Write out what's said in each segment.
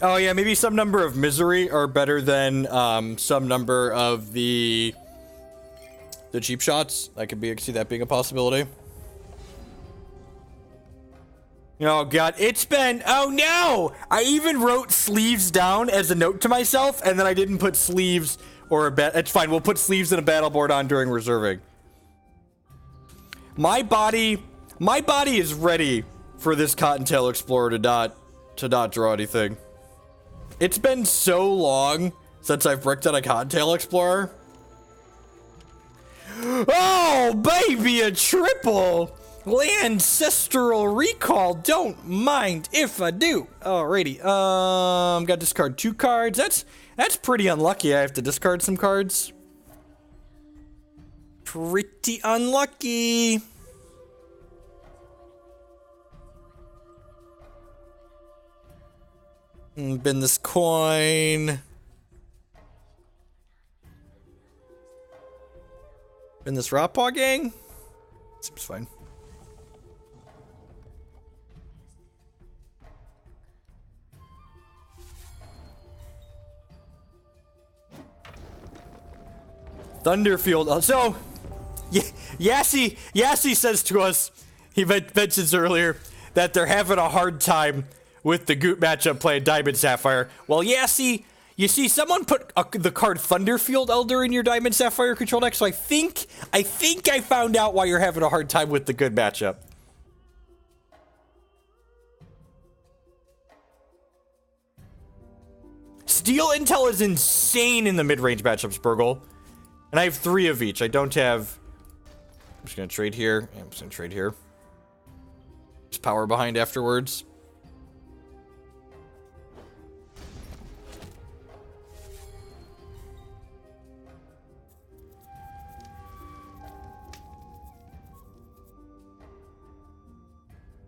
Oh yeah, maybe some number of misery are better than some number of the cheap shots. I could see that being a possibility. Oh god, it's been, oh no! I even wrote sleeves down as a note to myself, and then I didn't put sleeves or it's fine, we'll put sleeves and a battle board on during reserving. My body is ready for this Cottontail Explorer to not draw anything. It's been so long since I've bricked on a Cottontail Explorer. Oh, baby, a triple! Ancestral Recall, don't mind if I do. Alrighty, got to discard 2 cards. That's pretty unlucky. I have to discard some cards. Pretty unlucky. Been this coin. Been this Rotpaw Gang. Seems fine. Thunderfield. So, Yassi says to us, he mentions earlier that they're having a hard time with the Goot matchup playing Diamond Sapphire. Well, Yassi, you see, someone put the card Thunderfield Elder in your Diamond Sapphire control deck, so I think I found out why you're having a hard time with the good matchup. Steel Intel is insane in the mid-range matchups, Burgle. And I have 3 of each. I don't have... I'm just going to trade here. Yeah, I'm just going to trade here. Just power behind afterwards.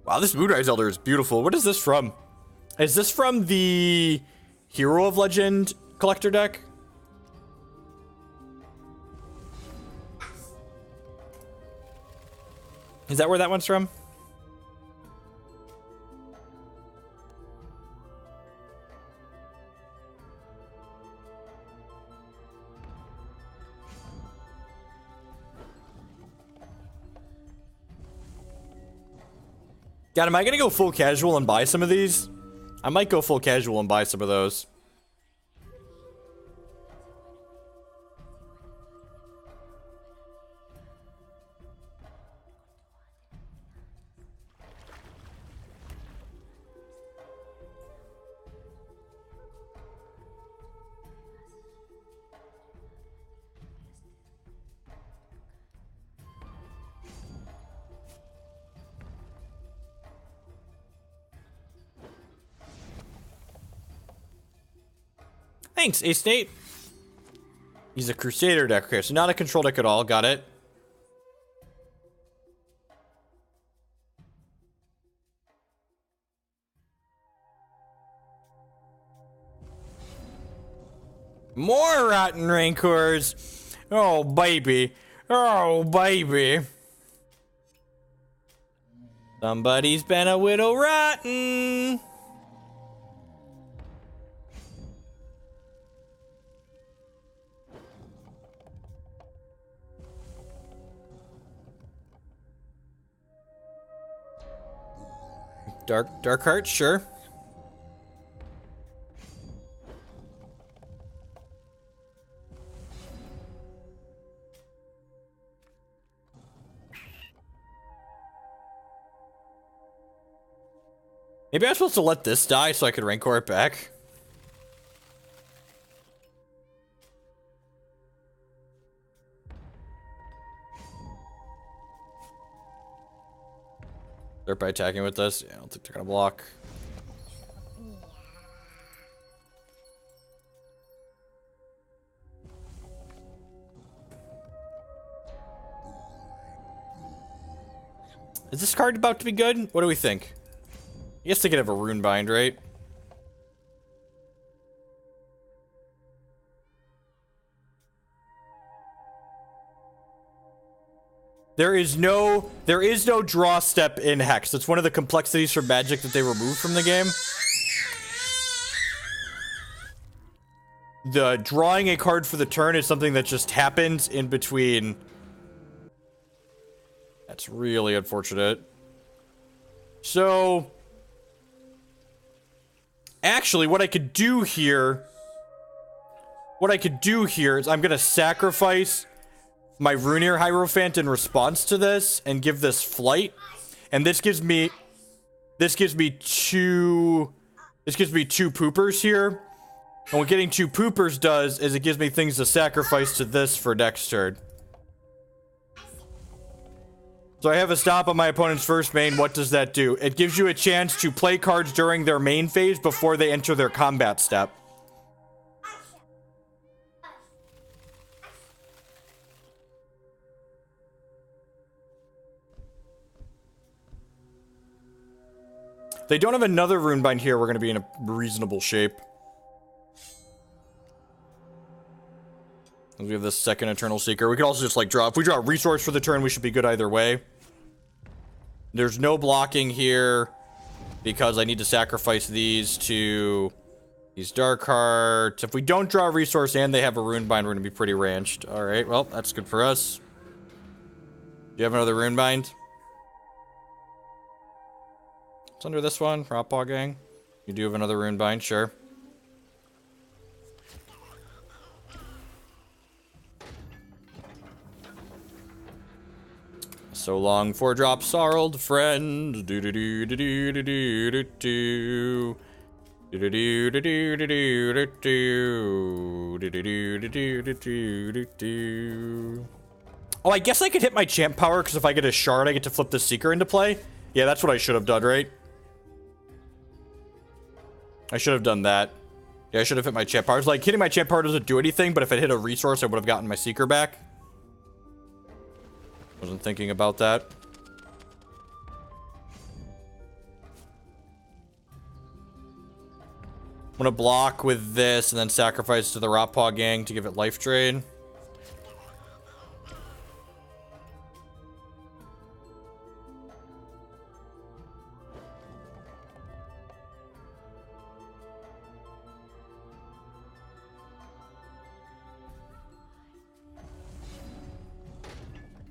Wow, this Moonrise Elder is beautiful. What is this from? Is this from the Hero of Legend collector deck? Is that where that one's from? God, am I gonna go full casual and buy some of these? I might go full casual and buy some of those. Thanks, A-State. He's a Crusader deck. Okay, so not a control deck at all. Got it. More Rotten Rancors. Oh, baby. Oh, baby. Somebody's been a Widow Rotten. Dark Heart, sure. Maybe I'm supposed to let this die so I could Rancor it back. Start by attacking with this. Yeah, I don't think they're gonna block. Is this card about to be good? What do we think? I guess they could have a rune bind, right? There is no draw step in Hex. It's one of the complexities for Magic that they removed from the game. the drawing a card for the turn is something that just happens in between. That's really unfortunate. So, actually, what I could do here is I'm gonna sacrifice my Rune Hierophant in response to this and give this flight, and this gives me two poopers here. And what getting 2 poopers does is it gives me things to sacrifice to this for next turn. So I have a stop on my opponent's first main. What does that do? It gives you a chance to play cards during their main phase before they enter their combat step. If they don't have another Runebind here, we're going to be in a reasonable shape. We have this second Eternal Seeker. We could also just, like, draw. If we draw a resource for the turn, we should be good either way. There's no blocking here because I need to sacrifice these to these Dark Hearts. If we don't draw a resource and they have a Runebind, we're going to be pretty ranched. Alright, well, that's good for us. Do you have another Runebind? It's under this one, Rotpaw Gang. You do have another Runebind, sure. So long, 4-drop Sorreled Friend. Do do do do do do do do do. Do do do do do do do do do do do do do. Oh, I guess I could hit my champ power because if I get a shard, I get to flip the Seeker into play. Yeah, that's what I should have done, right? I should have done that. Yeah, I should have hit my champ power. It's like hitting my champ power doesn't do anything, but if it hit a resource, I would have gotten my Seeker back. Wasn't thinking about that. I'm gonna block with this and then sacrifice to the Rotpaw Gang to give it life drain.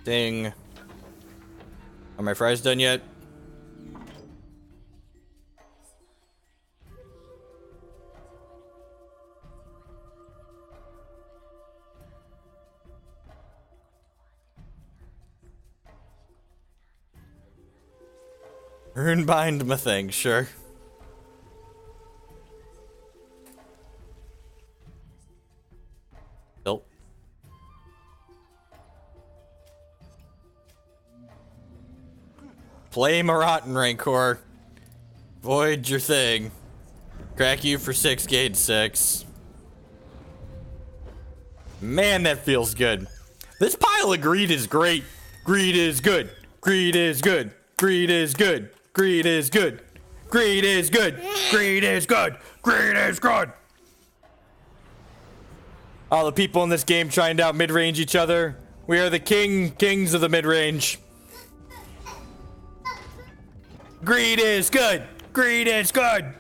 Ding. Are my fries done yet? Runebind my thing, sure. Nope. Play my Rotten Rancor. Void your thing. Crack you for 6, gain 6. Man, that feels good. This pile of greed is great. Greed is good. Greed is good. Greed is good. Greed is good. Greed is good. Greed is good. Greed is good. All the people in this game trying to out mid-range each other. We are the kings of the mid-range. Greed is good. Greed is good.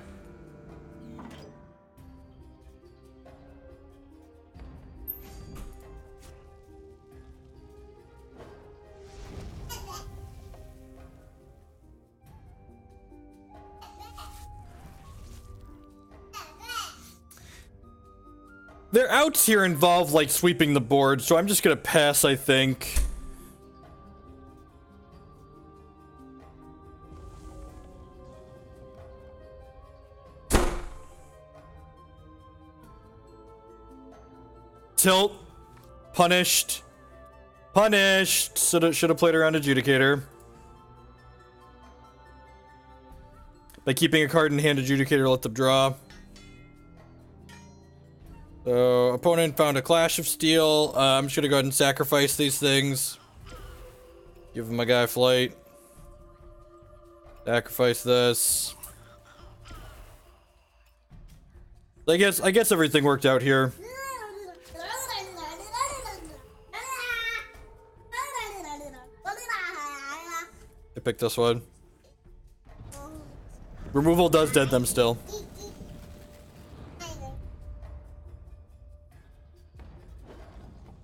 Their outs here involve, like, sweeping the board, so I'm just gonna pass, I think. Tilt. Punished. Punished. Should have played around Adjudicator. By keeping a card in hand, Adjudicator let them draw. So, opponent found a Clash of Steel. I'm just gonna go ahead and sacrifice these things. Give my guy flight. Sacrifice this. I guess everything worked out here. I picked this one. Removal does dead them still.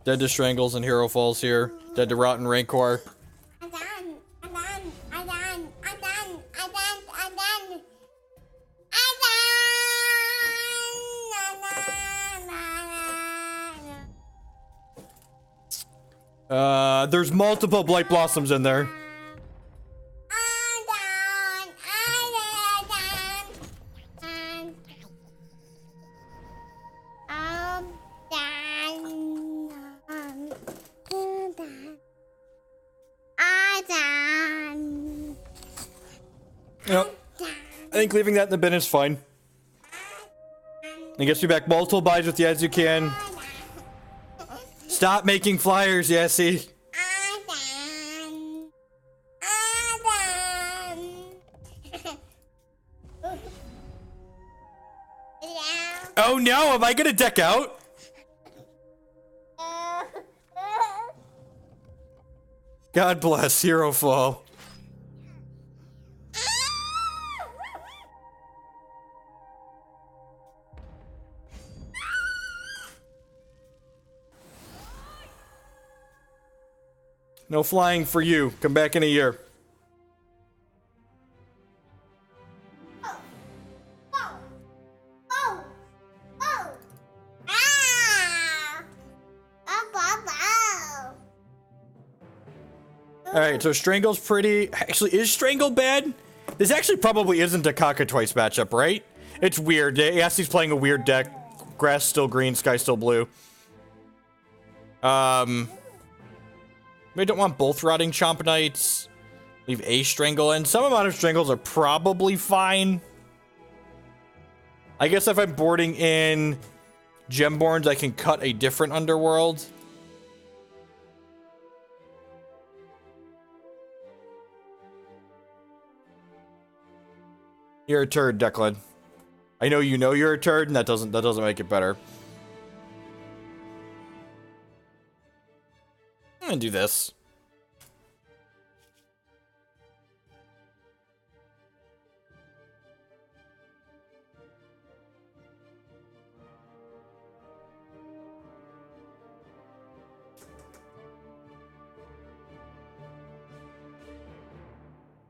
Dead to Strangles and Herofalls here. Dead to Rotten Rancor. There's multiple Blight Blossoms in there. Yep. I think leaving that in the bin is fine. It gets me back multiple buys with Yazukan. Stop making flyers, Yassi. Oh no, am I gonna deck out? God bless, Herofall. No flying for you. Come back in a year. Alright, so Strangle's pretty... Actually, is Strangle bad? This actually probably isn't a Cockatwice matchup, right? It's weird. Yassi's playing a weird deck. Grass still green, sky still blue. We don't want both Rotting Chompknights. Leave a Strangle in. Some amount of Strangles are probably fine. I guess if I'm boarding in Gemborns, I can cut a different Underworld. You're a turd, Declan. I know you know you're a turd, and that doesn't make it better. I'm gonna do this.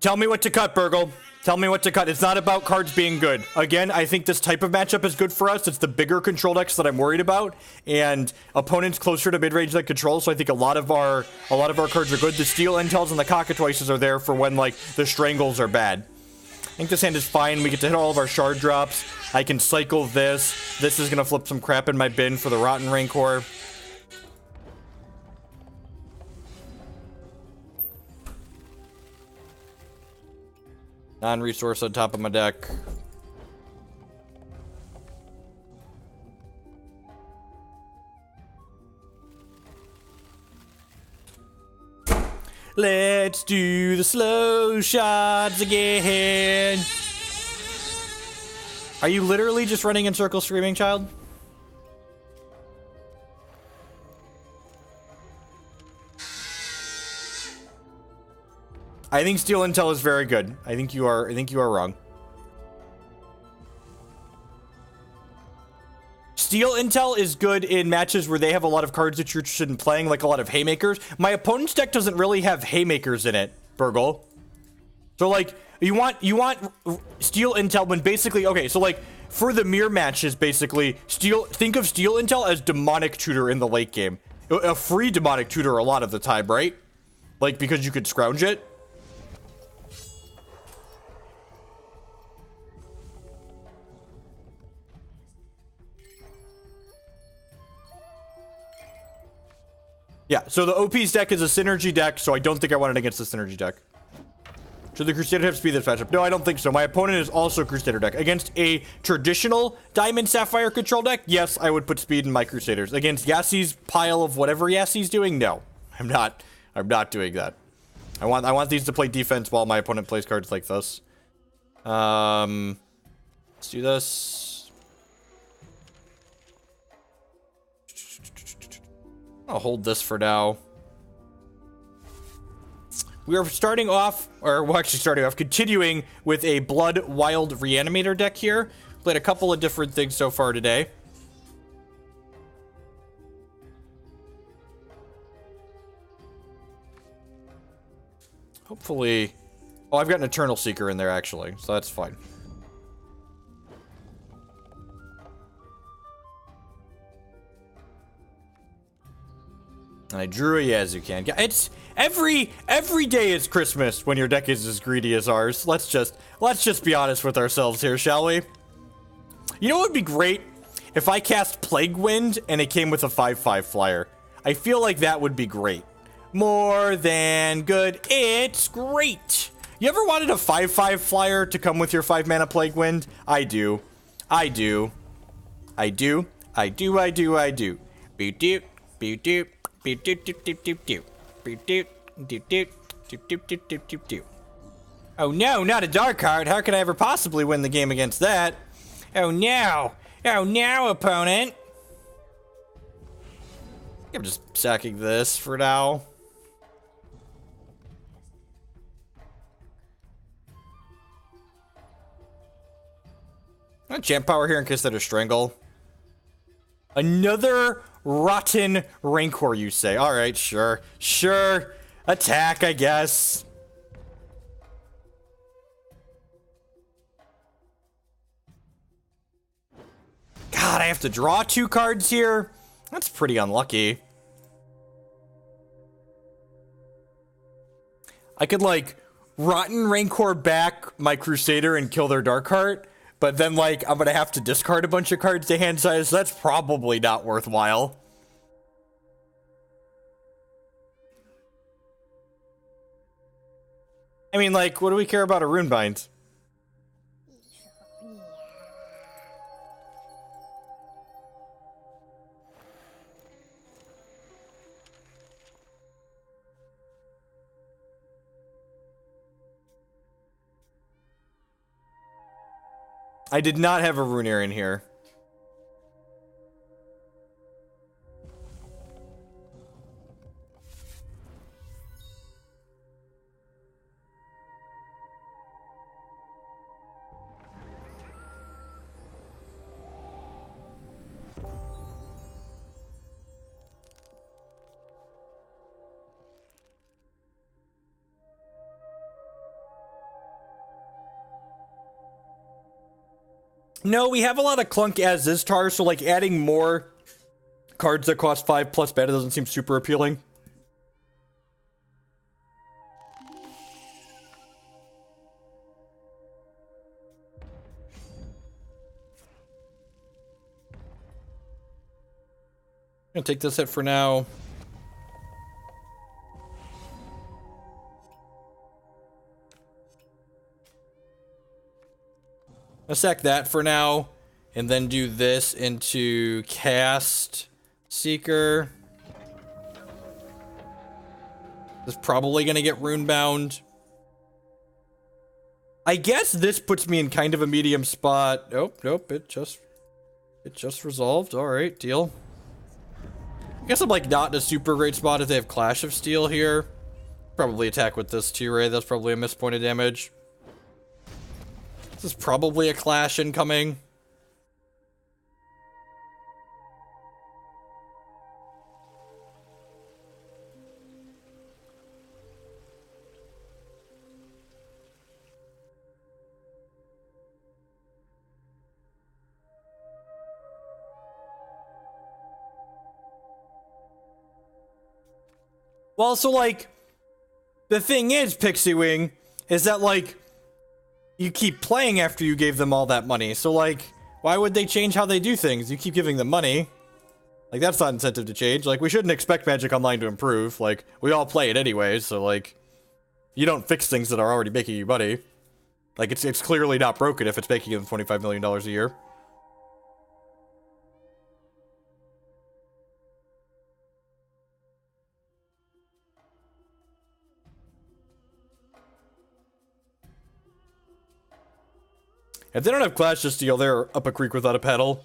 Tell me what to cut, Burgle. Tell me what to cut. It's not about cards being good. Again, I think this type of matchup is good for us. It's the bigger control decks that I'm worried about, and opponents closer to mid-range that control. So I think a lot of our cards are good. The Steel Intels and the Cockatwices are there for when like the Strangles are bad. I think this hand is fine. We get to hit all of our shard drops. I can cycle this. This is gonna flip some crap in my bin for the Rotten Rancor. Non-resource on top of my deck. Let's do the slow shots again. Are you literally just running in circles screaming, child? I think Steel Intel is very good. I think you are wrong. Steel Intel is good in matches where they have a lot of cards that you're interested in playing, like a lot of Haymakers. My opponent's deck doesn't really have Haymakers in it, Burgle. So like you want Steel Intel when basically okay, so like for the mirror matches, basically think of Steel Intel as demonic tutor in the late game. A free demonic tutor a lot of the time, right? Like because you could scrounge it. Yeah, so the OP's deck is a synergy deck, so I don't think I want it against the synergy deck. Should the Crusader have speed this matchup? No, I don't think so. My opponent is also Crusader deck. Against a traditional Diamond Sapphire control deck, yes, I would put speed in my Crusaders. Against Yassi's pile of whatever Yassi's doing, no. I'm not doing that. I want these to play defense while my opponent plays cards like this. Let's do this. I'll hold this for now. We are continuing with a Blood Wild Reanimator deck here. Played a couple of different things so far today. Hopefully... Oh, I've got an Eternal Seeker in there, actually, so that's fine. And I drew a Yazukan. It's every day is Christmas when your deck is as greedy as ours. Let's just be honest with ourselves here, shall we? You know what would be great? If I cast Plague Wind and it came with a 5/5 flyer. I feel like that would be great. More than good. It's great. You ever wanted a 5/5 flyer to come with your 5-mana Plague Wind? I do. I do. I do. I do. I do. I do. Beep doop. Beep doop. Beep doop doop doop doop doop. Beep doop. Doop doop. Doop doop doop doop doop doop. Oh no, not a dark card. How could I ever possibly win the game against that? Oh no. Oh no, opponent. I'm just sacking this for now. Champ power here and consider Strangle. Another Rotten Rancor, you say? Alright, sure. Sure. Attack, I guess. God, I have to draw 2 cards here? That's pretty unlucky. I could, like, Rotten Rancor back my Crusader and kill their Darkheart, but then, like, I'm gonna have to discard a bunch of cards to hand size, so that's probably not worthwhile. I mean, like, what do we care about a Runebind? I did not have a Runeair in here. No, we have a lot of clunk as is tar, so like adding more cards that cost 5 plus beta doesn't seem super appealing. I'm gonna take this hit for now. I'll sack that for now, and then do this into Cast Seeker. This is probably gonna get Runebound. I guess this puts me in kind of a medium spot. Nope, it just resolved. Alright, deal. I guess I'm like not in a super great spot if they have Clash of Steel here. Probably attack with this T-Ray, that's probably a missed point of damage. This is probably a clash incoming. Well, so like, the thing is, Pixie Wing, is that like, you keep playing after you gave them all that money, so like, why would they change how they do things? You keep giving them money. Like, that's not incentive to change. Like, we shouldn't expect Magic Online to improve. Like, we all play it anyways, so like, you don't fix things that are already making you money. Like, it's clearly not broken if it's making them $25 million a year. If they don't have Clash of Steel, they're up a creek without a paddle.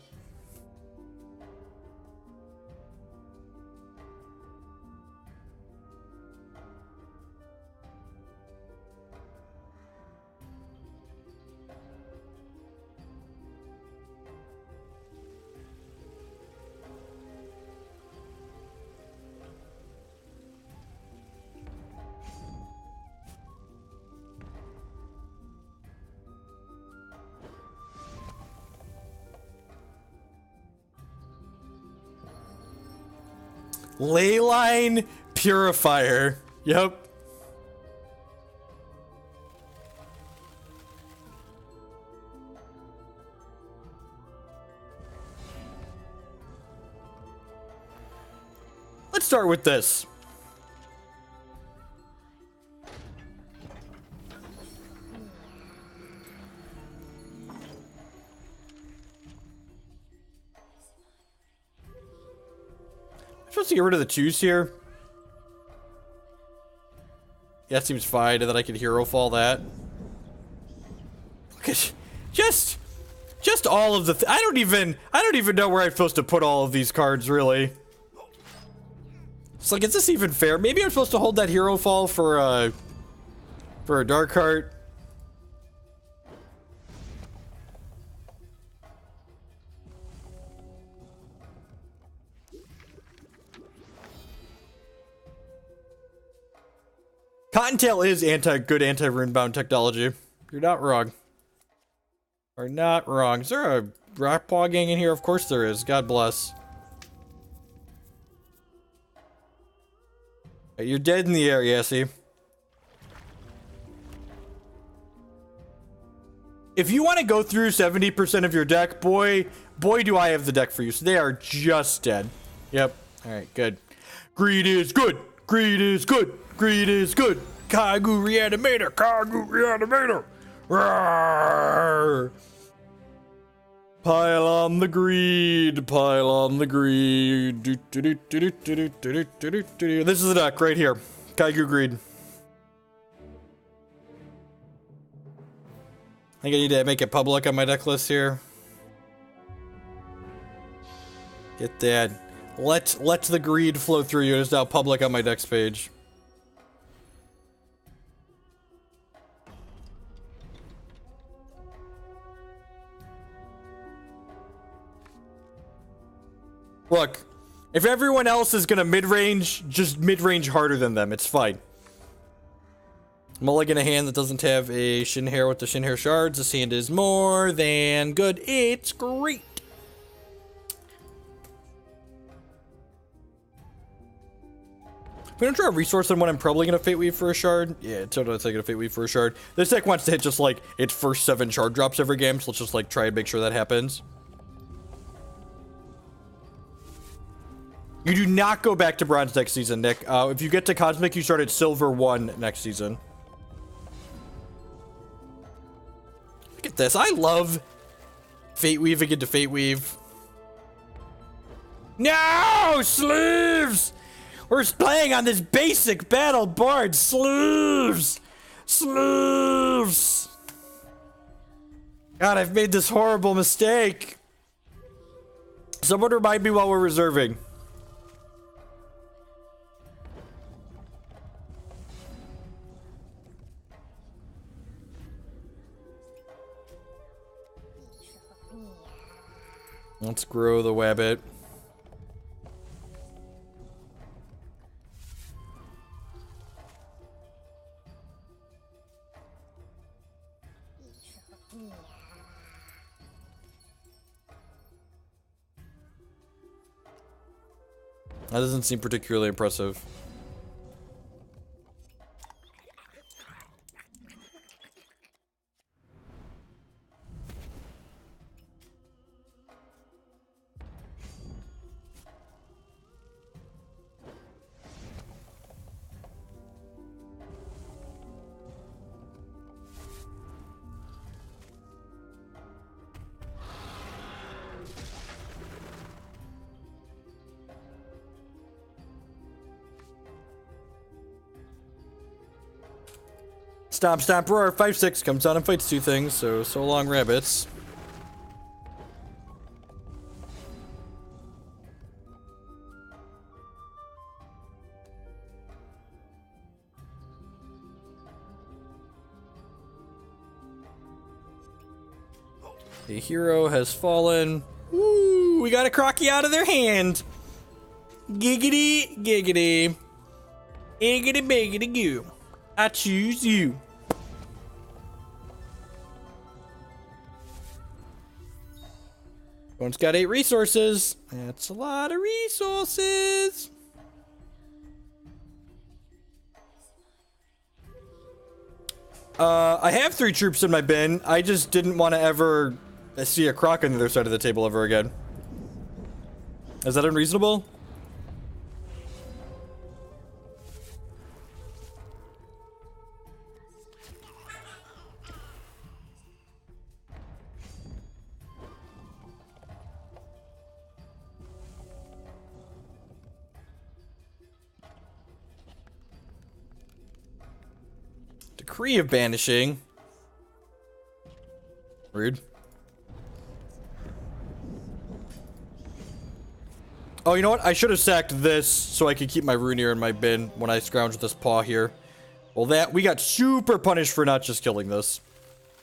Leyline Purifier. Yep. Let's start with this. I'm supposed to get rid of the twos here. Yeah, that seems fine, and then I can Herofall that. Just all of the. I don't even know where I'm supposed to put all of these cards, really. It's like, is this even fair? Maybe I'm supposed to hold that Herofall for a Dark Heart. Cottontail is good anti-runebound technology. You're not wrong. You're not wrong. Is there a Rotpaw Gang in here? Of course there is. God bless. You're dead in the air, Yassi. If you want to go through 70% of your deck, boy do I have the deck for you. So they are just dead. Yep. Alright, good. Greed is good. Greed is good. Greed is good. Reanimator. Reanimator. Rawr. Pile on the greed. Pile on the greed. This is the deck right here. Greed. I think I need to make it public on my deck list here. Get that. Let the greed flow through you. It's now public on my decks page. Look, if everyone else is gonna mid-range, just mid-range harder than them. It's fine. Mulligan a hand that doesn't have a Shinhair with the Shinhair shards. This hand is more than good. It's great. If we don't draw a resource on one, I'm probably gonna Fate Weave for a shard. Yeah, it's totally taking a Fate Weave for a shard. This deck wants to hit just like its first 7 shard drops every game, so let's just like try and make sure that happens. You do not go back to Bronze next season, Nick. If you get to Cosmic, you start at Silver 1 next season. Look at this. I love Fate Weaving into Fate Weave. No! Sleeves! We're playing on this basic battle board. Sleeves! Sleeves! God, I've made this horrible mistake. Someone remind me while we're reserving. Let's grow the Wabbit. That doesn't seem particularly impressive. Stomp, stomp, roar. 5/6 comes out and fights 2 things, so long, rabbits. The hero has fallen. Woo! We got a Crocky out of their hand. Giggity, giggity. Giggity, biggity, goo. I choose you. One's got 8 resources. That's a lot of resources. I have 3 troops in my bin. I just didn't want to ever see a croc on the other side of the table ever again. Is that unreasonable? Decree of banishing. Rude. Oh, you know what? I should have sacked this so I could keep my Rune in my bin when I scrounge with this paw here. Well, we got super punished for not just killing this.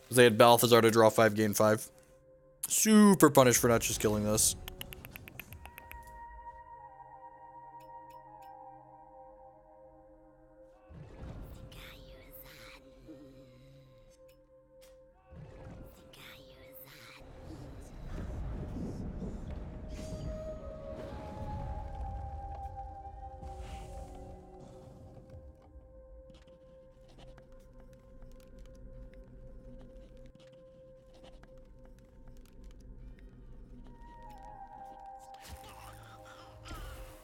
Because they had Balthazar to draw 5, gain 5. Super punished for not just killing this.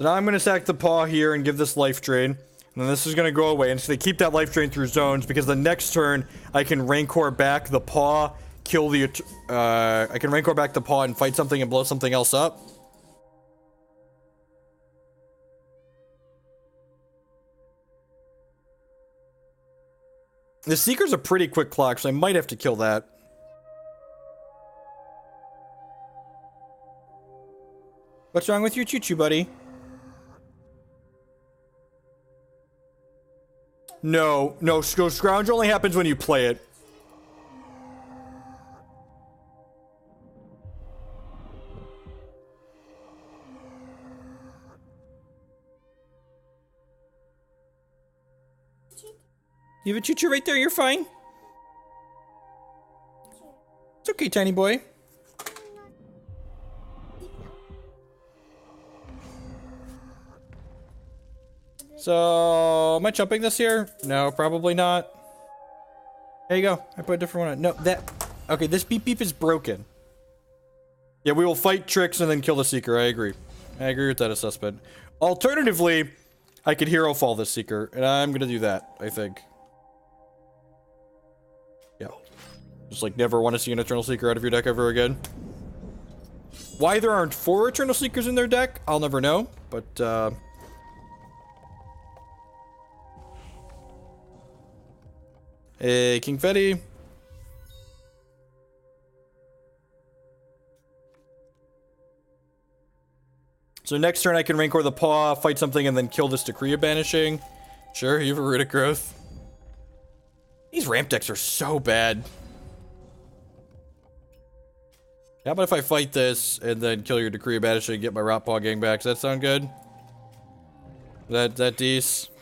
Now I'm going to sack the paw here and give this life drain. And then this is going to go away. And so they keep that life drain through zones because the next turn I can Rancor back the paw, kill the... I can Rancor back the paw and fight something and blow something else up. The Seeker's a pretty quick clock, so I might have to kill that. What's wrong with your choo-choo, buddy? No, scrounge only happens when you play it. You have a choo-choo right there, you're fine. It's okay, tiny boy. So, am I jumping this here? No, probably not. There you go. I put a different one on. No, that... Okay, this beep beep is broken. Yeah, we will fight tricks and then kill the Seeker. I agree. I agree with that assessment. Alternatively, I could Herofall this Seeker, and I'm gonna do that, I think. Yeah. Just like never want to see an Eternal Seeker out of your deck ever again. Why there aren't 4 Eternal Seekers in their deck, I'll never know, but, Hey, King Fetty. So next turn I can Rancor the paw, fight something, and then kill this Decree of Banishing. Sure, you have a Root of Growth. These ramp decks are so bad. How about if I fight this, and then kill your Decree of Banishing and get my Rotpaw Gang back? Does that sound good? That decent?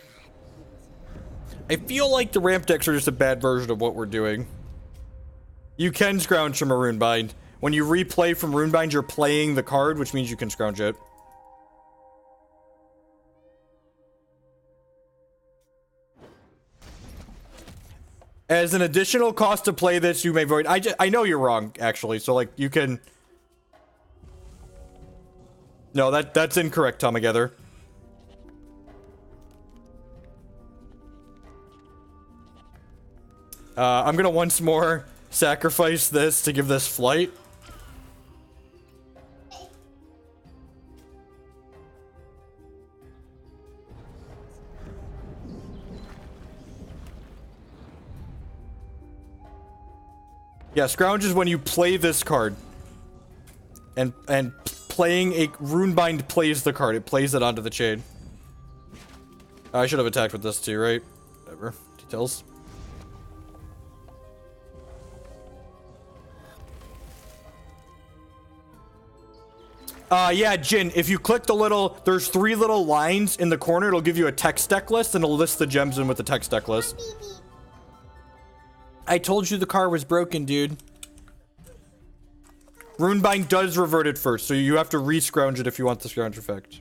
I feel like the ramp decks are just a bad version of what we're doing. You can scrounge from a Runebind. When you replay from Runebind, you're playing the card, which means you can scrounge it. As an additional cost to play this, you may void. I know you're wrong, actually. So, like, you can... No, that's incorrect, Tomagether. I'm gonna once more sacrifice this to give this flight. Yeah, scrounge is when you play this card. And playing a Runebind plays the card. It plays it onto the chain. I should have attacked with this too, right? Whatever. Details. Yeah, Jin, if you click the little, there's 3 little lines in the corner, it'll give you a text deck list, and it'll list the gems in with the text deck list. I told you the car was broken, dude. Runebind does revert it first, so you have to re-scrounge it if you want the scrounge effect.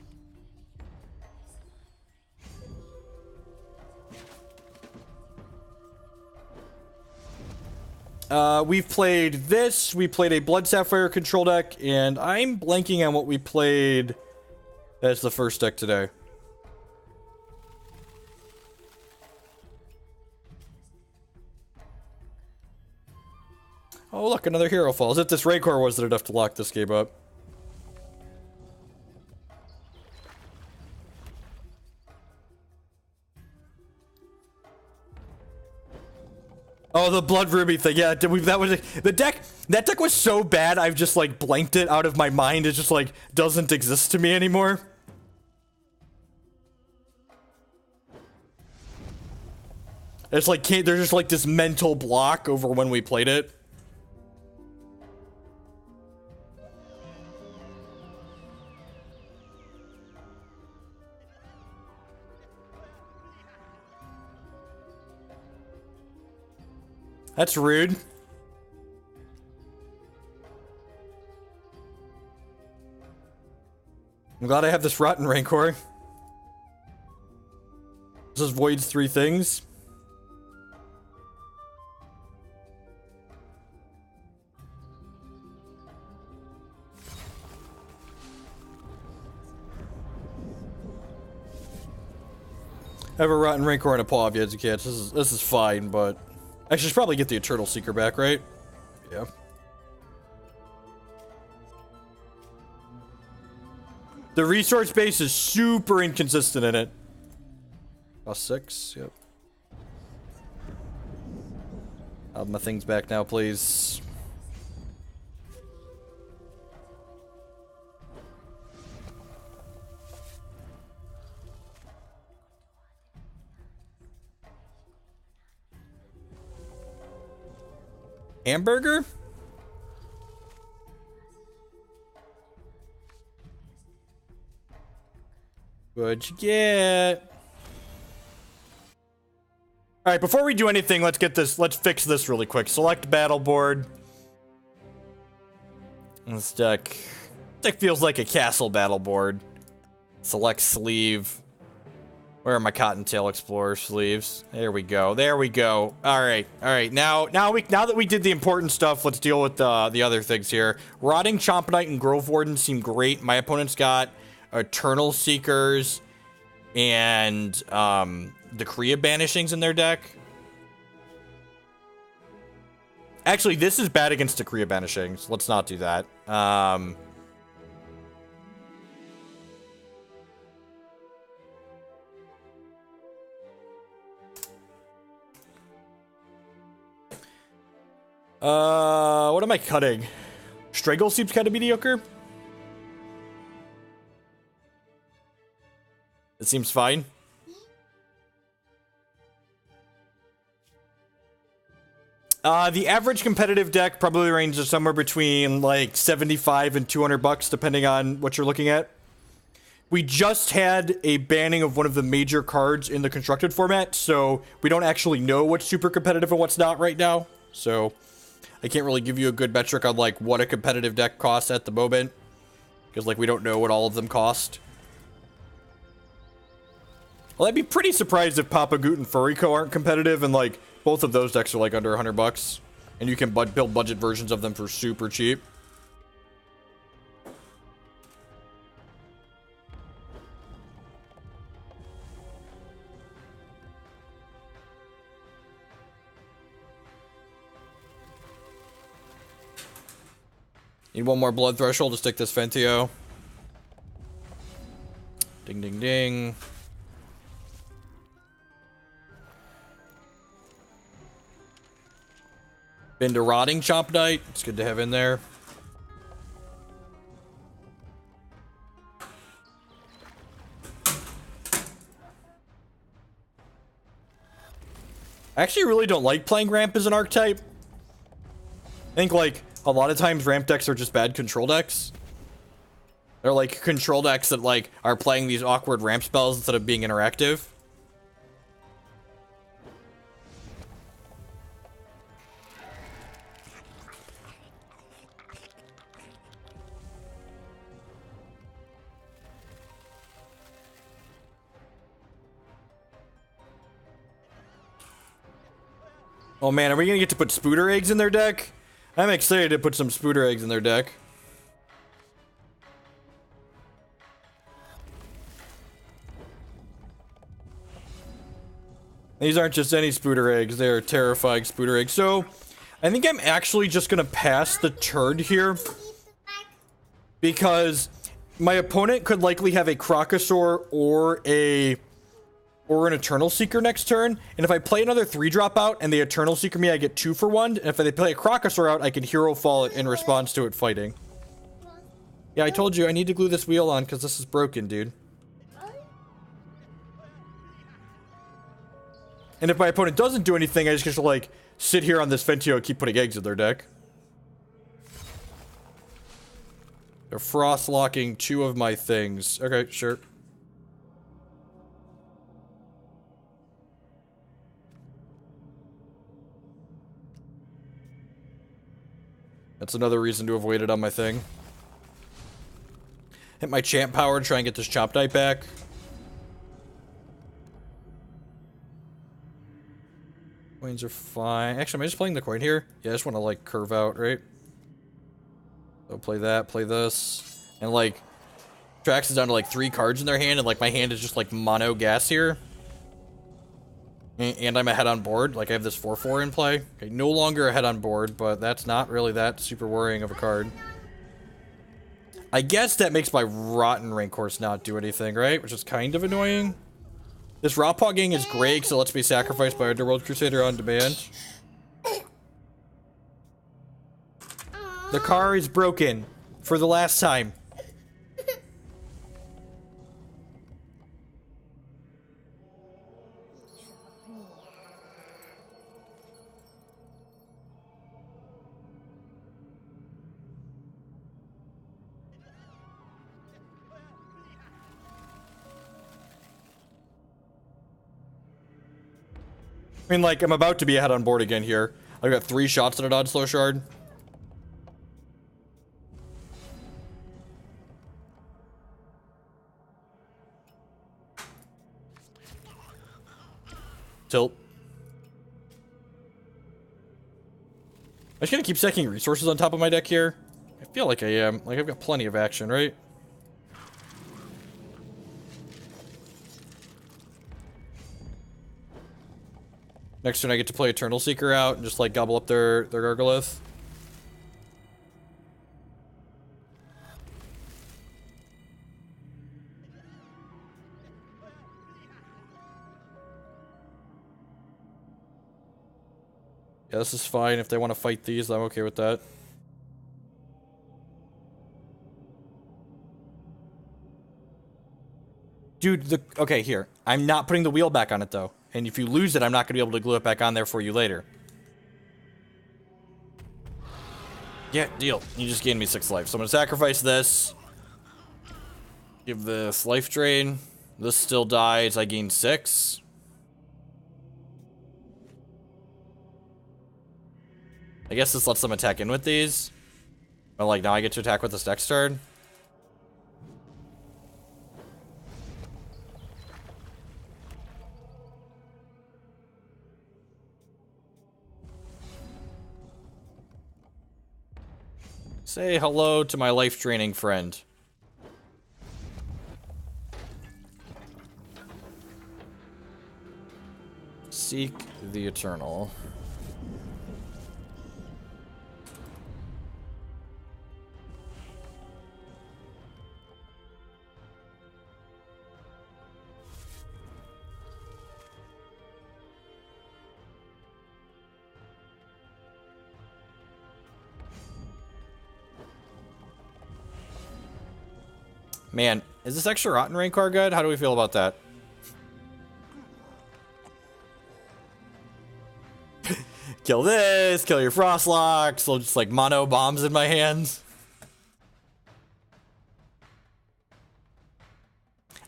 We've played this. We played a Blood Sapphire control deck, and I'm blanking on what we played as the first deck today. Oh, look, another Hierophall. As if this Rancor wasn't enough to lock this game up. Oh, the Blood Ruby thing. Yeah, that was the deck. That deck was so bad, I've just like blanked it out of my mind. It just like doesn't exist to me anymore. It's like there's just like this mental block over when we played it. That's rude. I'm glad I have this Rotten Rancor. This voids 3 things. I have a Rotten Rancor and a Paw of Yazukan. This is fine, but I should probably get the Eternal Seeker back, right? Yeah. The resource base is super inconsistent in it. +6, yep. I'll have my things back now, please. Hamburger? What'd you get? Alright, before we do anything, let's fix this really quick. Select battle board. This deck feels like a castle battle board. Select sleeve. Where are my Cottontail Explorer sleeves? There we go. There we go. All right. All right. Now that we did the important stuff, let's deal with the other things here. Rotting Chompknight and Grove Warden seem great. My opponent's got Eternal Seekers and Decree of Banishings in their deck. Actually, this is bad against Decree of Banishings. Let's not do that. What am I cutting? Strangle seems kind of mediocre. It seems fine. The average competitive deck probably ranges somewhere between like 75 and $200, depending on what you're looking at. We just had a banning of one of the major cards in the constructed format, so we don't actually know what's super competitive and what's not right now. So I can't really give you a good metric on like what a competitive deck costs at the moment, because like we don't know what all of them cost. Well, I'd be pretty surprised if Papa Goot and Furiko aren't competitive, and like both of those decks are like under $100, and you can build budget versions of them for super cheap. Need one more blood threshold to stick this Phenteo. Ding, ding, ding. Been to Rotting Chompknight. It's good to have in there. I actually really don't like playing Ramp as an archetype. I think, like, a lot of times Ramp decks are just bad control decks. They're, like, control decks that, like, are playing these awkward Ramp spells instead of being interactive. Oh man, are we gonna get to put Spooter eggs in their deck? I'm excited to put some Spooter eggs in their deck. These aren't just any Spooter eggs, they're terrifying Spooter eggs. So, I think I'm actually just gonna pass the turn here. Because my opponent could likely have a Crocosaur or an Eternal Seeker next turn. And if I play another 3-drop out and they Eternal Seeker me, I get 2 for 1. And if they play a Crocosaur out, I can Herofall it in response to it fighting. Yeah, I told you I need to glue this wheel on because this is broken, dude. And if my opponent doesn't do anything, I just get to, like, sit here on this Phenteo and keep putting eggs in their deck. They're frost locking 2 of my things. Okay, sure. That's another reason to have waited on my thing. Hit my champ power to try and get this Chompknight back. Coins are fine. Actually, am I just playing the coin here? Yeah, I just want to, like, curve out, right? So play that, play this. And, like, Trax is down to, like, 3 cards in their hand, and, like, my hand is just, like, mono gas here. And I'm ahead on board. Like, I have this 4/4 in play. Okay, no longer ahead on board, but that's not really that super worrying of a card. I guess that makes my Rotten Rancor not do anything, right? Which is kind of annoying. This Rotpaw Gang is great, so it lets me sacrifice my Underworld Crusader on demand. The car is broken. For the last time. I mean, like, I'm about to be ahead on board again here. I've got 3 shots at a dodge slow shard. Tilt. I'm just gonna keep stacking resources on top of my deck here. I feel like I am. Like, I've got plenty of action, right? Next turn I get to play Eternal Seeker out and just, like, gobble up their Gargolith. Yeah, this is fine. If they want to fight these, I'm okay with that. Dude, okay, here. I'm not putting the wheel back on it, though. And if you lose it, I'm not going to be able to glue it back on there for you later. Yeah, deal. You just gained me 6 life. So I'm going to sacrifice this. Give this life drain. This still dies. I gain 6. I guess this lets them attack in with these. But, like, now I get to attack with this next turn. Say hello to my life-draining friend. Seek the Eternal. Man, is this extra Rotten Rancor good? How do we feel about that? Kill this, kill your Frostlocks, so just like mono bombs in my hands.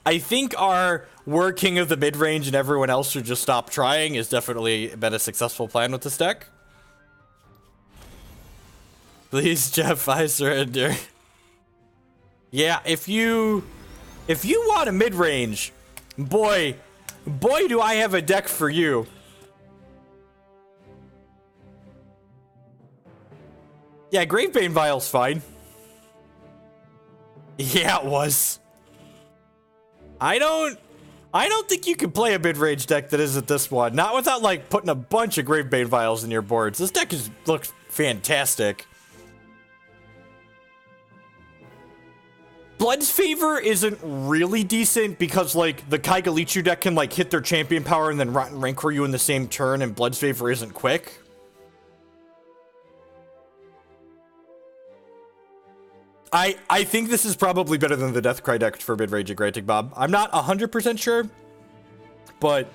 I think our we're king of the mid-range and everyone else should just stop trying has definitely been a successful plan with this deck. Please, Jeff, I surrender. Yeah, if you want a mid-range, boy do I have a deck for you. Yeah, Gravebane Vial's fine. Yeah, it was. I don't think you can play a mid-range deck that isn't this one. Not without, like, putting a bunch of Gravebane Vials in your boards. This deck looks fantastic. Blood's Favor isn't really decent because, like, the Kagulichu deck can, like, hit their champion power and then Rotten Rancor you in the same turn, and Blood's Favor isn't quick. I think this is probably better than the Deathcry deck for mid-range and Granting Bob. I'm not 100% sure, but,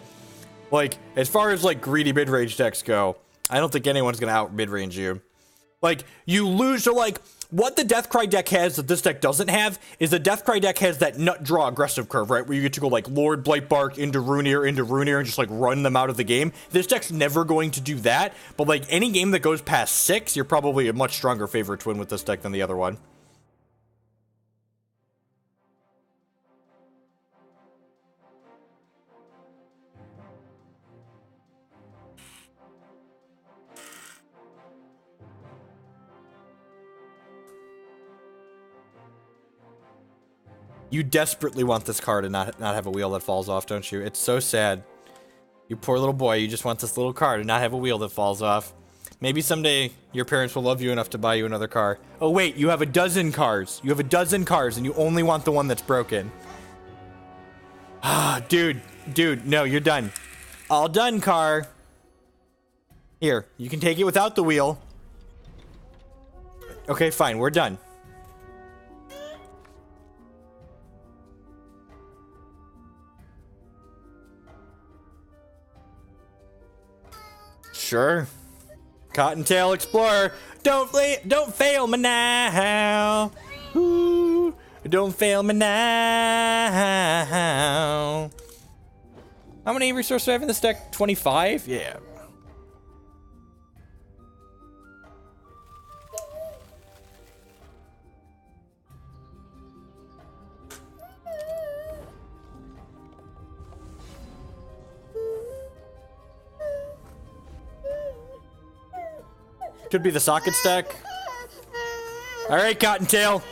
like, as far as, like, greedy mid-range decks go, I don't think anyone's gonna out-mid-range you. Like, you lose to, like, what the Deathcry deck has that this deck doesn't have is the Deathcry deck has that nut draw aggressive curve, right? Where you get to go, like, Lord, Blightbark, into Runeir, and just, like, run them out of the game. This deck's never going to do that, but, like, any game that goes past 6, you're probably a much stronger favorite to win with this deck than the other one. You desperately want this card and not have a wheel that falls off, don't you? It's so sad. You poor little boy, you just want this little card and not have a wheel that falls off. Maybe someday your parents will love you enough to buy you another car. Oh wait, you have a dozen cars. You have a dozen cars and you only want the one that's broken. Ah, dude, no, you're done. All done, car. Here, you can take it without the wheel. Okay, fine, we're done. Sure. Cottontail Explorer. Don't fail me now. Ooh, don't fail me now. How many resources do I have in this deck? 25? Yeah. Could be the socket stack. All right, Cottontail.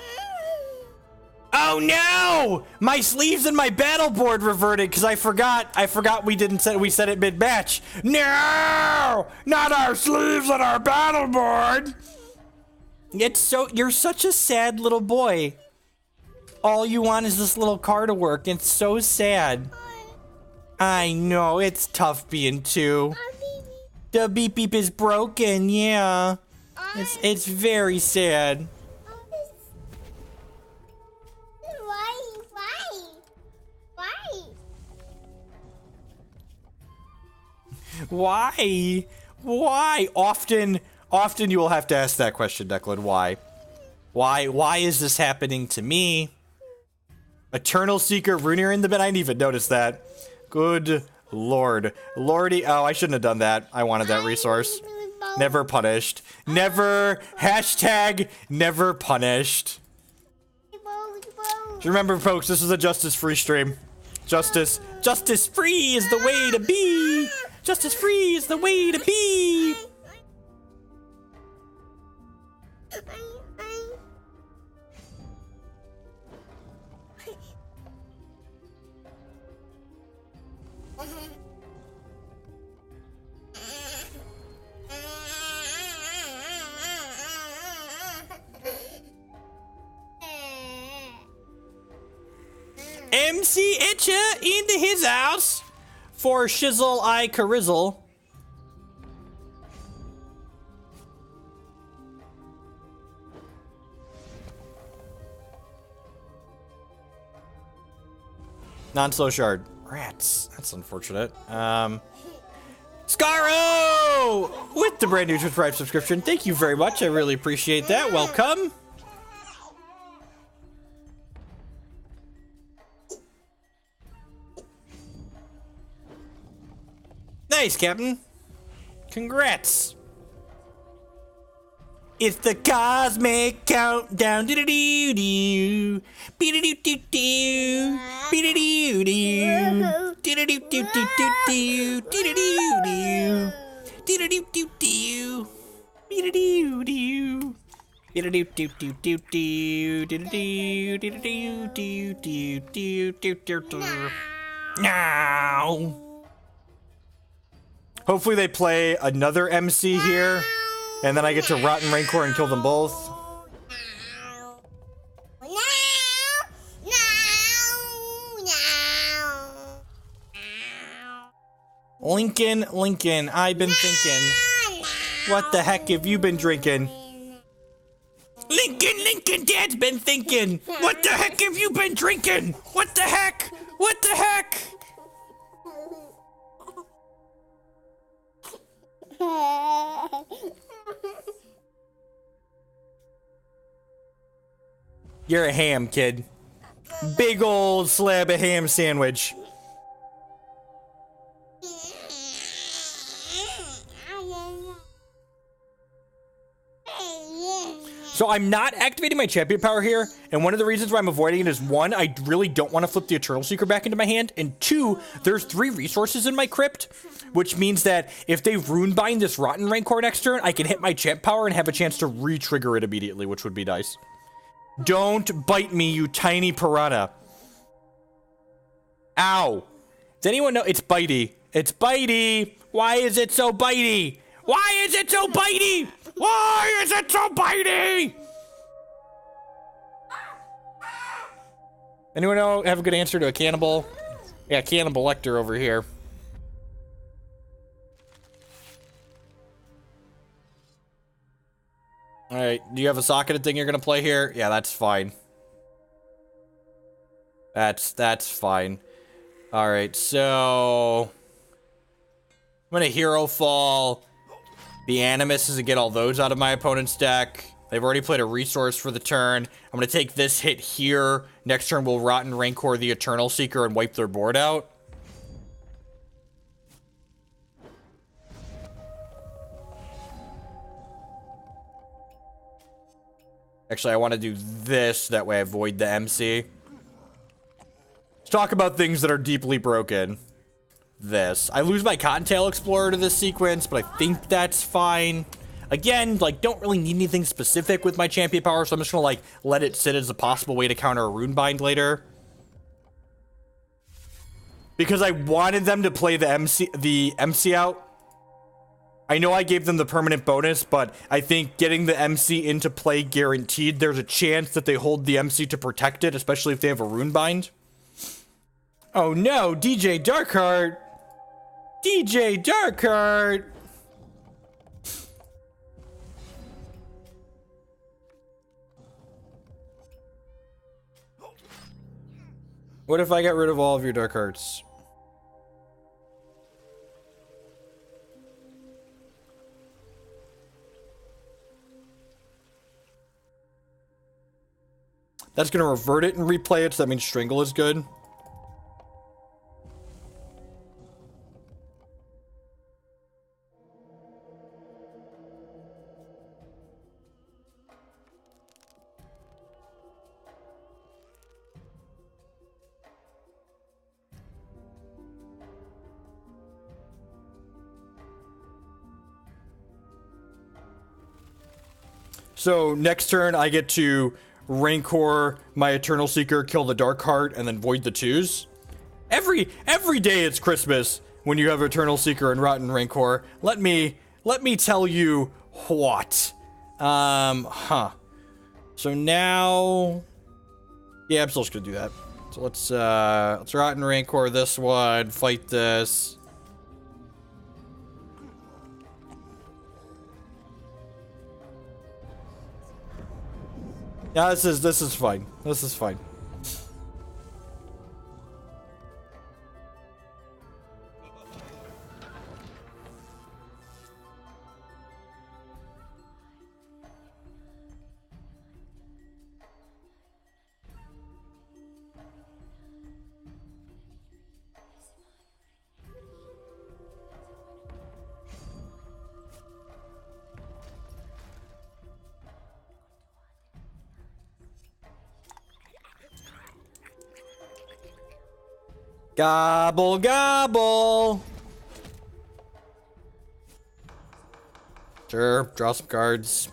Oh no! My sleeves and my battle board reverted because I forgot we said it mid-match. No! Not our sleeves and our battle board. You're such a sad little boy. All you want is this little car to work. It's so sad. I know, it's tough being two. The beep beep is broken, yeah. It's very sad. Why? Why? Often you will have to ask that question, Declan. Why? Why is this happening to me? Eternal Seeker, Runeir in the bed. I didn't even notice that. Good Lord. Lordy. Oh, I shouldn't have done that. I wanted that resource. Never punished. Never. Hashtag never punished. Just remember, folks, this is a justice-free stream. Justice free is the way to be. Justice free is the way to be. MC Itcha into his house for Shizzle I Carizzle. Non-slow shard. Rats. That's unfortunate. Scaro! With the brand new Twitch Prime subscription. Thank you very much. I really appreciate that. Welcome. Nice, Captain. Congrats. It's the cosmic countdown. Do-do-do-do. Be-do-do-do-do. Be-do-do-do. Do-do-do-do-do-do. Do-do-do-do. Do-do-do-do-do. Be-do-do-do. Now. Hopefully they play another MC here, and then I get to Rotten Rancor and kill them both. Lincoln, I've been thinking. What the heck have you been drinking? Lincoln, Dad's been thinking. What the heck have you been drinking? What the heck? What the heck? You're a ham, kid. Big old slab of ham sandwich. So I'm not activating my champion power here, and one of the reasons why I'm avoiding it is, one, I really don't want to flip the Eternal Seeker back into my hand, and two, there's 3 resources in my crypt, which means that if they runebind this Rotten Rancor next turn, I can hit my champ power and have a chance to re-trigger it immediately, which would be nice. Don't bite me, you tiny piranha. Ow. Does anyone know? It's bitey. It's bitey. Why is it so bitey? Why is it so bitey? Why is it so bitey? Anyone know? Have a good answer to a cannibal? Yeah, Cannibal Lecter over here. Alright, do you have a socketed thing you're gonna play here? Yeah, that's fine. That's fine. Alright, so I'm gonna Herofall the Animuses and get all those out of my opponent's deck. They've already played a resource for the turn. I'm gonna take this hit here. Next turn we'll Rotten Rancor the Eternal Seeker and wipe their board out. Actually, I want to do this, that way I avoid the MC. Let's talk about things that are deeply broken. This. I lose my Cottontail Explorer to this sequence, but I think that's fine. Again, like, don't really need anything specific with my champion power, so I'm just gonna, like, let it sit as a possible way to counter a Runebind later. Because I wanted them to play the MC out. I know I gave them the permanent bonus, but I think getting the MC into play guaranteed. There's a chance that they hold the MC to protect it, especially if they have a Runebind. Oh no, DJ Darkheart! DJ Darkheart! What if I got rid of all of your Darkhearts? That's gonna revert it and replay it, so that means Strangle is good. So next turn I get to Rancor my Eternal Seeker, kill the Darkheart, and then void the 2s. Every day it's Christmas when you have Eternal Seeker and Rotten Rancor. Let me tell you what. So now, yeah, I'm still just gonna do that. So let's Rotten Rancor this one, fight this. Yeah, this is fine. This is fine. Gobble, gobble. Sure, draw some cards.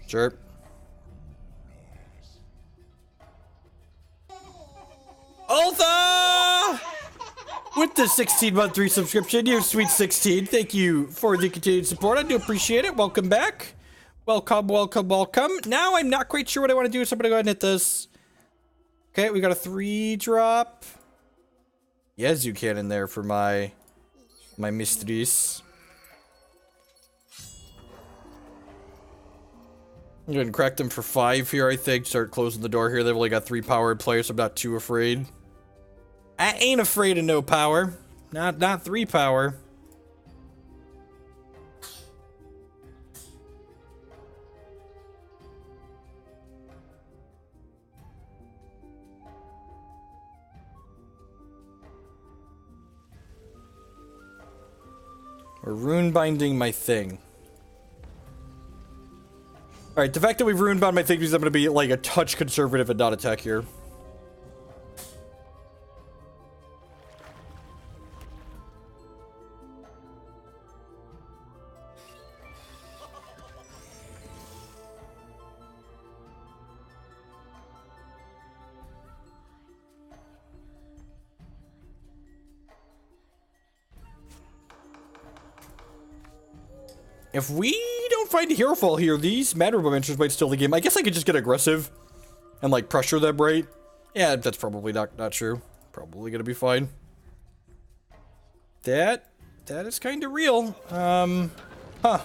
Sure. Altha! With the 16-month resubscription, you're sweet 16. Thank you for the continued support. I do appreciate it. Welcome back. Welcome, welcome, welcome. Now I'm not quite sure what I want to do, so I'm going to go ahead and hit this. Okay, we got a 3-drop. Yazukan in there for my Mistress. I'm going to crack them for 5 here, I think. Start closing the door here. They've only got 3 powered players, so I'm not too afraid. I ain't afraid of no power. Not 3 power. We're rune binding my thing. Alright, the fact that we've rune bound my thing means I'm going to be like a touch conservative and not attack here. If we don't find a Herofall here, these Mad Robomancers might steal the game. I guess I could just get aggressive and like pressure them, right? Yeah, that's probably not true. Probably gonna be fine. That is kind of real. Huh.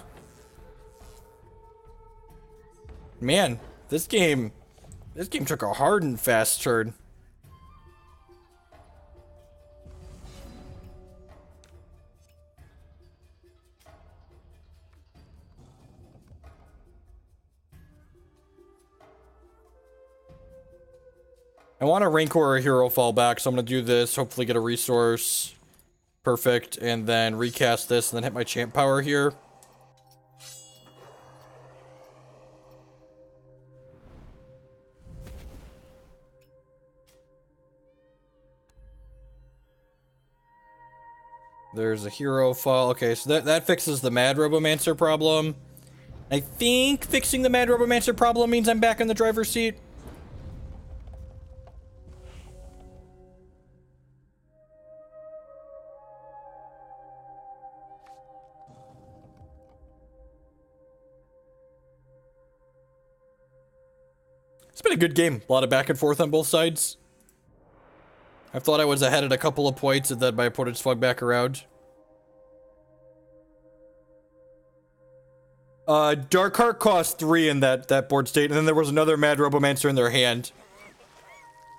Man, this game took a hard and fast turn. I want a Rancor or a Hierophall back, so I'm going to do this, hopefully get a resource. Perfect, and then recast this, and then hit my champ power here. There's a Herofall. Okay, so that fixes the Mad Robomancer problem. I think fixing the Mad Robomancer problem means I'm back in the driver's seat. It's been a good game. A lot of back and forth on both sides. I thought I was ahead at a couple of points and then my opponent swung back around. Darkheart cost 3 in that board state, and then there was another Mad Robomancer in their hand.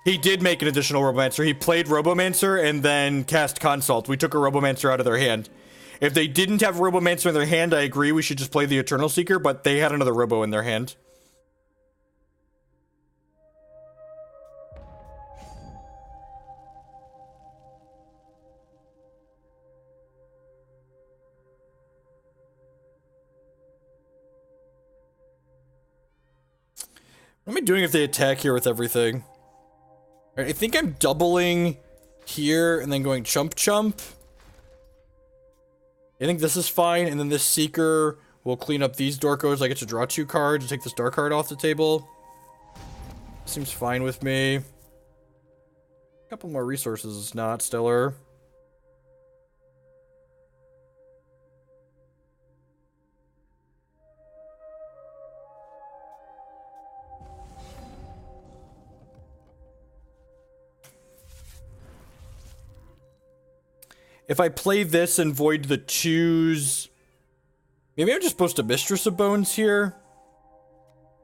He did make an additional Robomancer. He played Robomancer and then cast Consult. We took a Robomancer out of their hand. If they didn't have a Robomancer in their hand, I agree we should just play the Eternal Seeker, but they had another Robo in their hand. What am I doing if they attack here with everything? Right, I think I'm doubling here and then going chump. I think this is fine, and then this Seeker will clean up these Dorkos. I get to draw 2 cards and take this dark card off the table. Seems fine with me. A couple more resources is not stellar. If I play this and void the 2s... Maybe I'm just supposed to Mistress of Bones here?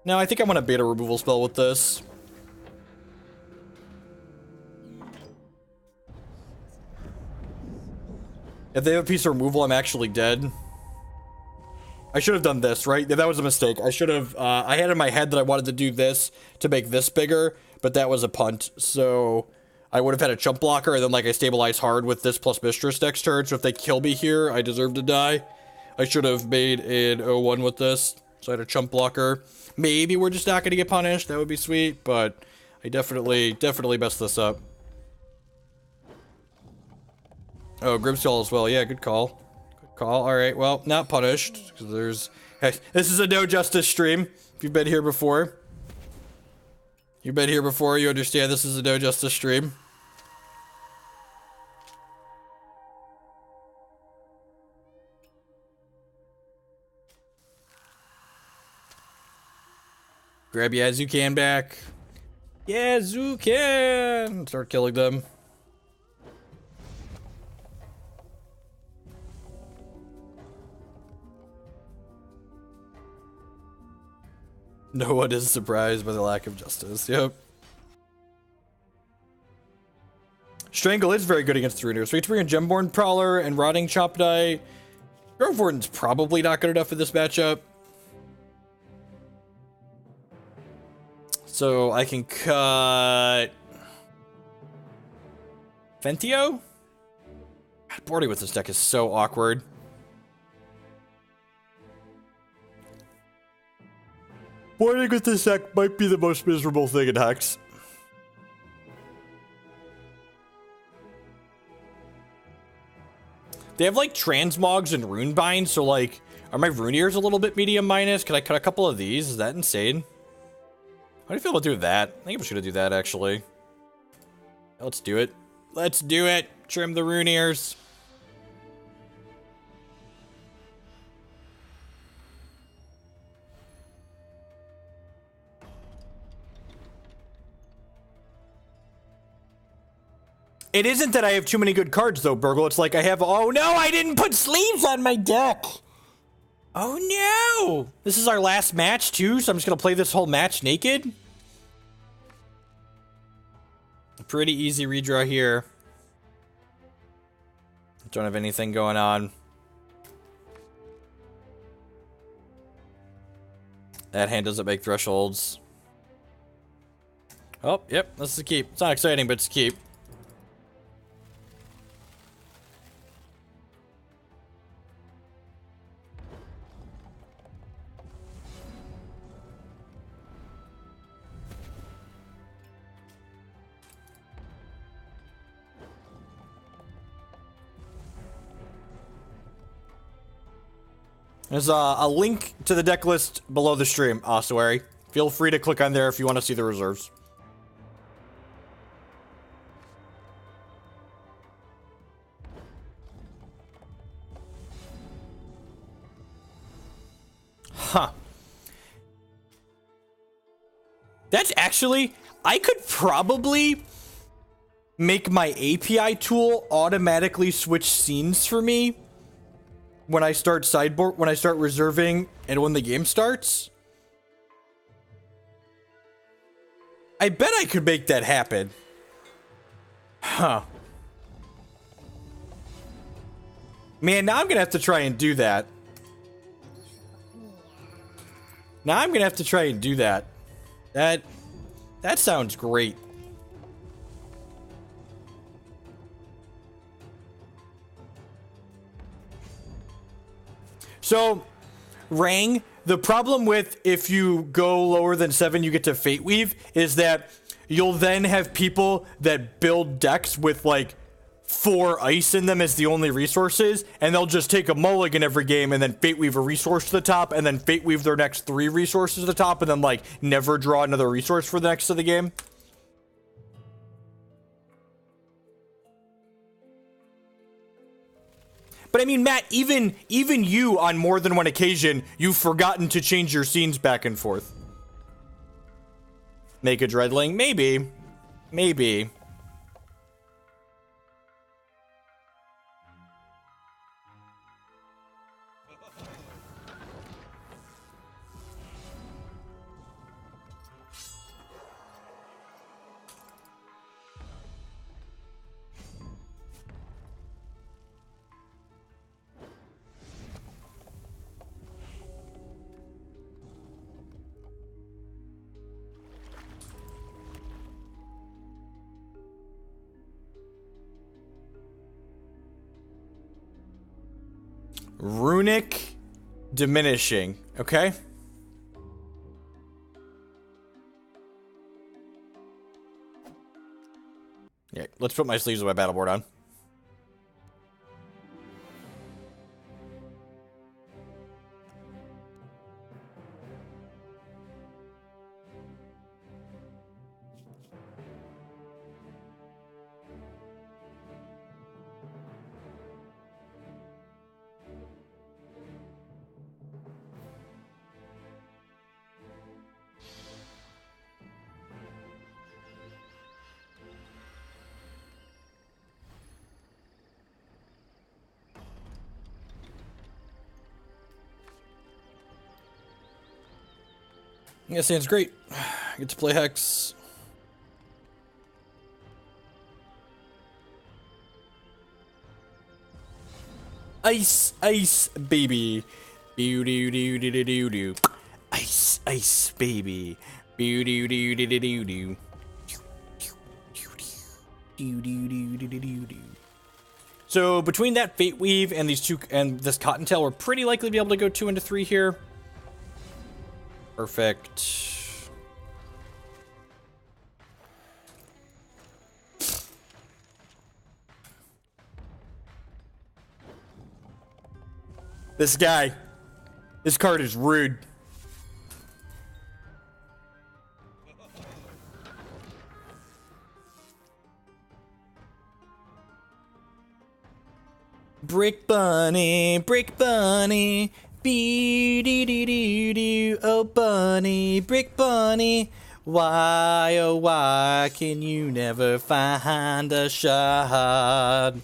No, I think I want a beta removal spell with this. If they have a piece of removal, I'm actually dead. I should have done this, right? That was a mistake. I should have... I had in my head that I wanted to do this to make this bigger, but that was a punt, so... I would have had a chump blocker, and then, like, I stabilize hard with this plus Mistress next turn, so if they kill me here, I deserve to die. I should have made an 0-1 with this, so I had a chump blocker. Maybe we're just not going to get punished, that would be sweet, but I definitely messed this up. Oh, Grimstall as well, yeah, good call. Good call, alright, well, not punished, because there's... Hey, this is a no justice stream. If you've been here before, you understand this is a No Justice stream. Grab Yazukan back. Yazukan! Start killing them. No one is surprised by the lack of justice. Yep. Strangle is very good against the Ruiners. So we have to bring in Gemborn Prowler and Rotting Chompknight. Grove Warden's probably not good enough for this matchup. So I can cut Phenteo? God, boarding with this deck is so awkward. Boarding with this deck might be the most miserable thing in Hex. They have like transmogs and runebinds, so like, are my Runeers a little bit medium minus? Can I cut a couple of these? Is that insane? How do you feel about doing that? I think I'm just gonna do that actually. Let's do it. Let's do it. Trim the Runeers. It isn't that I have too many good cards, though, Burgle. It's like I have... Oh, no! I didn't put sleeves on my deck! Oh, no! This is our last match, too, so I'm just gonna play this whole match naked? Pretty easy redraw here. Don't have anything going on. That hand doesn't make thresholds. Oh, yep, this is a keep. It's not exciting, but it's a keep. There's a link to the deck list below the stream, Ossuary. Feel free to click on there if you want to see the reserves. Huh. That's actually... I could probably make my API tool automatically switch scenes for me when I start sideboard, when I start reserving, and when the game starts. I bet I could make that happen. Huh. Man, now I'm gonna have to try and do that. Now I'm gonna have to try and do that. That sounds great. So, Rang, the problem with if you go lower than 7, you get to Fate Weave, is that you'll then have people that build decks with like 4 ice in them as the only resources, and they'll just take a mulligan every game and then Fate Weave a resource to the top, and then Fate Weave their next 3 resources to the top, and then like never draw another resource for the next of the game. But I mean, Matt, even you, on more than one occasion, you've forgotten to change your scenes back and forth. Make a Dreadling? Maybe. Maybe. Runic diminishing, okay? Yeah, let's put my sleeves of my battle board on. Yeah, sounds great. Get to play Hex. Ice, ice, baby. Doo doo doo doo doo doo doo. Ice, ice, baby. Doo doo doo doo doo doo doo. Doo doo doo doo doo doo doo. So between that Fate Weave and these two and this Cottontail, we're pretty likely to be able to go 2 into 3 here. Perfect. This guy. This card is rude. Brick bunny, bee dee dee dee dee. Oh bunny, brick bunny, why oh why can you never find a shot?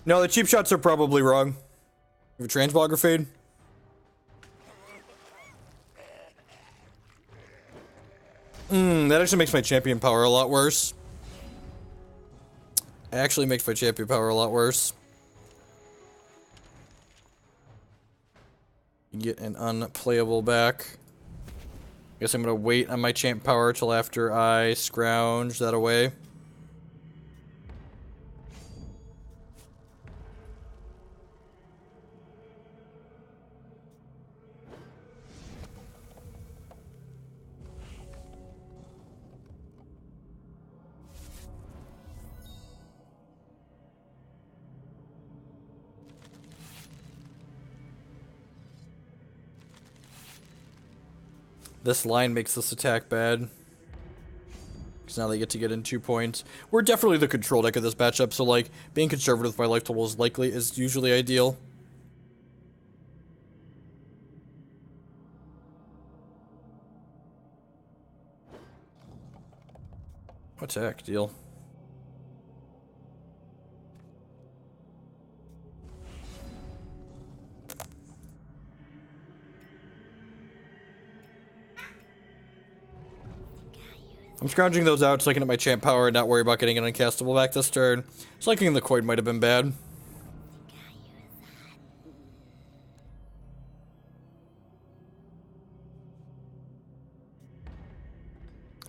No, the cheap shots are probably wrong. You have a Transmogre Fade? That actually makes my champion power a lot worse. It actually makes my champion power a lot worse. You get an unplayable back. Guess I'm gonna wait on my champ power till after I scrounge that away. This line makes this attack bad. Because now they get to get in 2 points. We're definitely the control deck of this matchup, so like, being conservative with my life total is usually ideal. Attack, deal. I'm scrounging those out so I can get my champ power and not worry about getting an uncastable back this turn. So liking the coin might have been bad.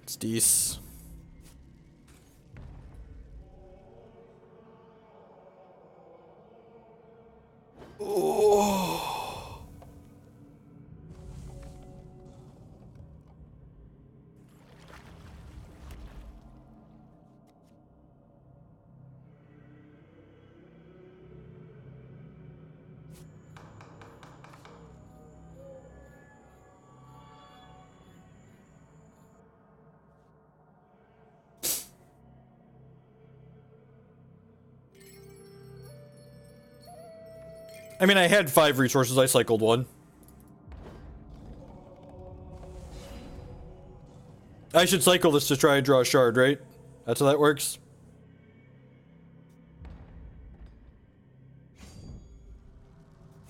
It's decent. Oh. I mean, I had 5 resources, I cycled 1. I should cycle this to try and draw a shard, right? That's how that works?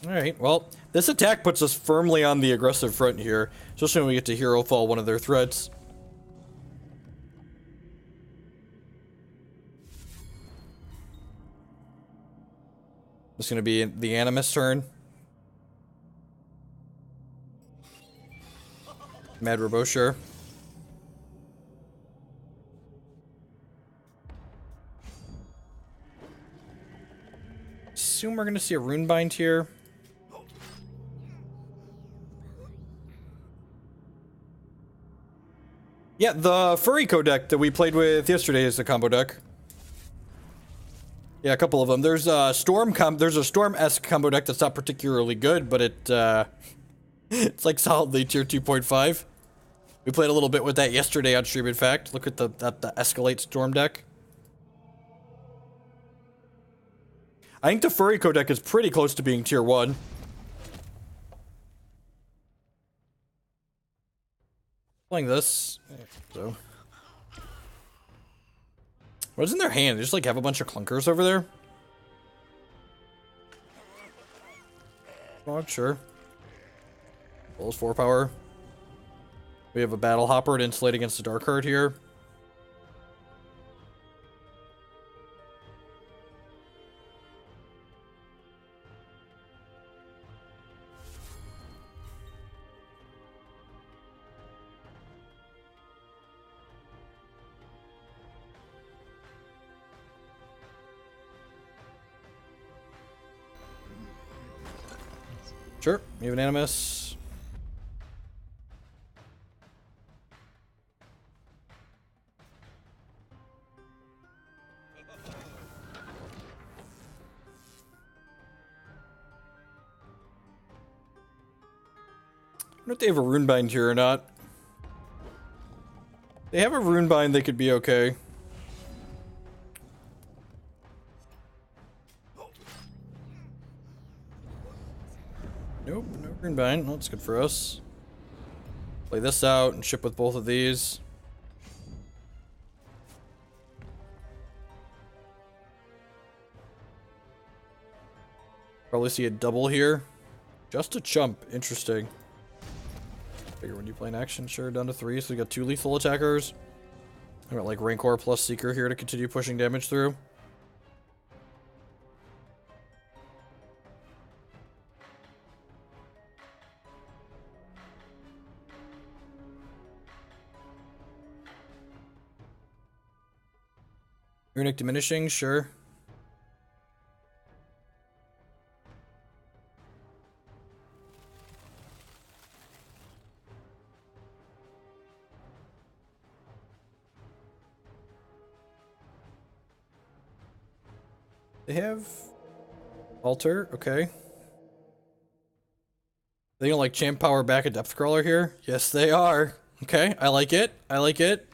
Alright, well, this attack puts us firmly on the aggressive front here, especially when we get to Herofall, one of their threats. It's going to be the Animus turn. Mad Robosher. Assume we're going to see a Rune Bind here. Yeah, the Furry deck that we played with yesterday is the combo deck. Yeah, a couple of them. There's a Storm-esque combo deck that's not particularly good, but it's like solidly tier 2.5. We played a little bit with that yesterday on stream, in fact. Look at the Escalate Storm deck. I think the Furiko deck is pretty close to being tier 1. Playing this. So. What's in their hand? They just like have a bunch of clunkers over there? Oh, sure. Bulls 4 power. We have a Battle Hopper to insulate against the Dark card here. Sure, you have an Animus. I don't know if they have a Runebind here or not. If they have a Runebind, they could be okay. Nope, no Runebind. Well, that's good for us. Play this out and ship with both of these. Probably see a double here. Just a chump. Interesting. Figure when you play an action, sure, down to 3. So we got 2 lethal attackers. I got like Rancor plus Seeker here to continue pushing damage through. Runic diminishing, sure. They have Alter, okay. They gonna like champ power back a depth crawler here? Yes, they are. Okay, I like it. I like it.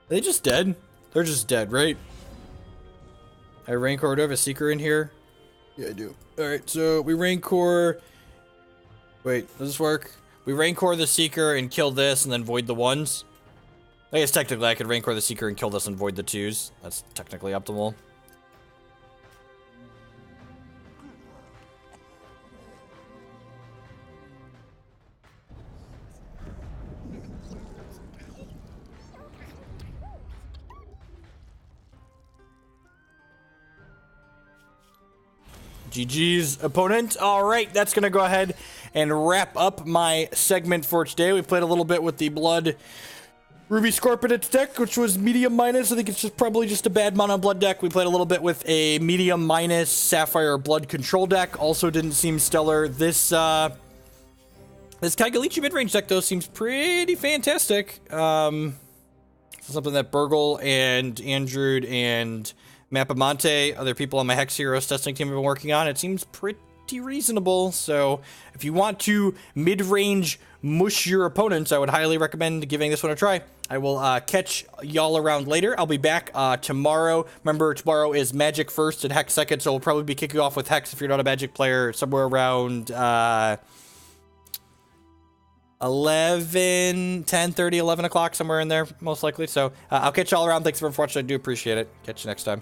Are they just dead? They're just dead, right? I Rancor. Do I have a Seeker in here? Yeah, I do. Alright, so we Rancor... Wait, does this work? We Rancor the Seeker and kill this and then void the 1s. I guess technically I could Rancor the Seeker and kill this and void the 2s. That's technically optimal. GG's opponent. All right, that's going to go ahead and wrap up my segment for today. We played a little bit with the Blood Ruby Scorpion deck, which was medium minus. I think it's just probably just a bad mono blood deck. We played a little bit with a medium minus Sapphire Blood control deck. Also didn't seem stellar. This Kagulichu midrange deck, though, seems pretty fantastic. Something that Burgle and Andrew and Mapamonte, other people on my Hex Heroes testing team have been working on. It seems pretty reasonable. So if you want to mid-range mush your opponents, I would highly recommend giving this one a try. I will catch y'all around later. I'll be back tomorrow. Remember, tomorrow is Magic first and Hex second, so we'll probably be kicking off with Hex if you're not a Magic player, somewhere around 10:30, 11 o'clock, somewhere in there, most likely. So I'll catch y'all around. Thanks for watching. I do appreciate it. Catch you next time.